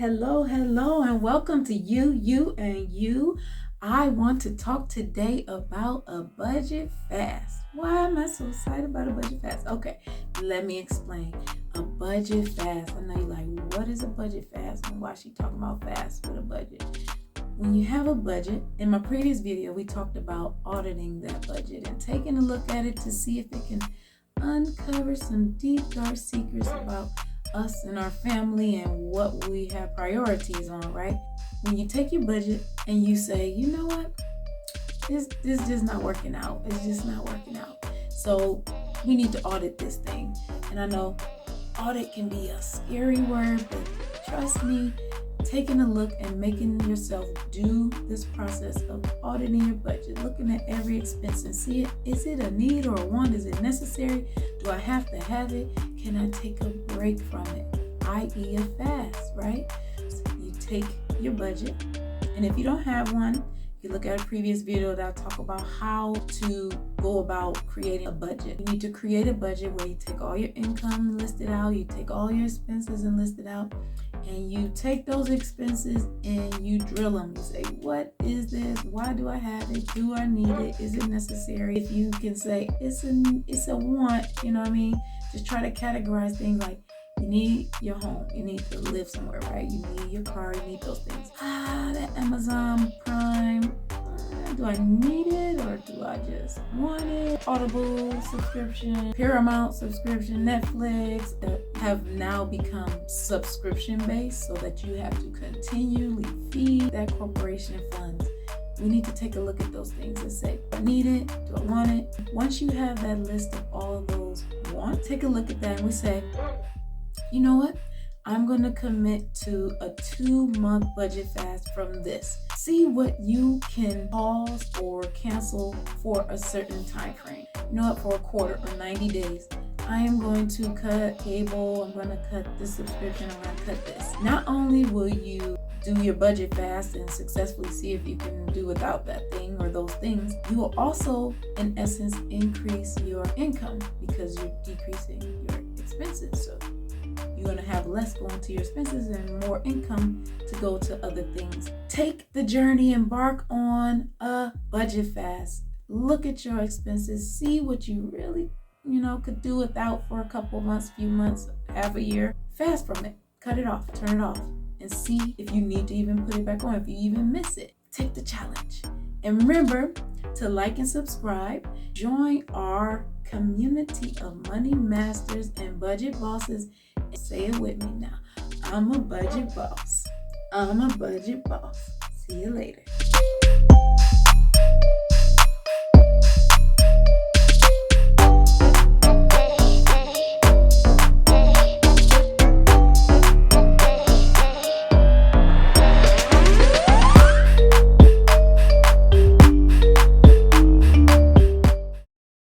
Hello, and welcome to You and You. I want to talk today about a budget fast. Why am I so excited about a budget fast? Okay, let me explain. A budget fast. I know you're like, what is a budget fast? And why is she talking about fast with a budget? When you have a budget, in my previous video, we talked about auditing that budget and taking a look at it to see if it can uncover some deep, dark secrets about us and our family and what we have priorities on, right? When you take your budget and you say, you know what, this just not working out. It's just not working out. So we need to audit this thing. And I know audit can be a scary word, but trust me, taking a look and making yourself do this process of auditing your budget, looking at every expense and see is it a need or a want? Is it necessary? Do I have to have it? Can I take a break from it? i.e. a fast, right? So you take your budget, and if you don't have one, you look at a previous video that I talk about how to go about creating a budget. You need to create a budget where you take all your income and list it out, you take all your expenses and list it out, and you take those expenses and you drill them. You say, what is this? Why do I have it? Do I need it? Is it necessary? If you can say it's a want, you know what I mean? Just try to categorize things like you need your home, you need to live somewhere, right? You need your car, you need those things. That Amazon Prime, do I need it or do I just want it? Audible subscription, Paramount subscription, Netflix that have now become subscription based so that you have to continually feed that corporation funds. We need to take a look at those things and say, do I need it? Do I want it? Once you have that list of all of those wants, take a look at that and we say, you know what? I'm going to commit to a 2-month budget fast from this. See what you can pause or cancel for a certain time frame. You know what? For a quarter or 90 days, I am going to cut cable. I'm going to cut this subscription. I'm going to cut this. Not only will you do your budget fast and successfully see if you can do without that thing or those things, you will also, in essence, increase your income because you're decreasing your expenses. So you're going to have less going to your expenses and more income to go to other things. Take the journey, embark on a budget fast. Look at your expenses, see what you really, could do without for a couple months, few months, half a year. Fast from it, cut it off, turn it off, and see if you need to even put it back on, if you even miss it. Take the challenge. And remember to like and subscribe. Join our community of money masters and budget bosses. Say it with me now. I'm a budget boss. I'm a budget boss. See you later.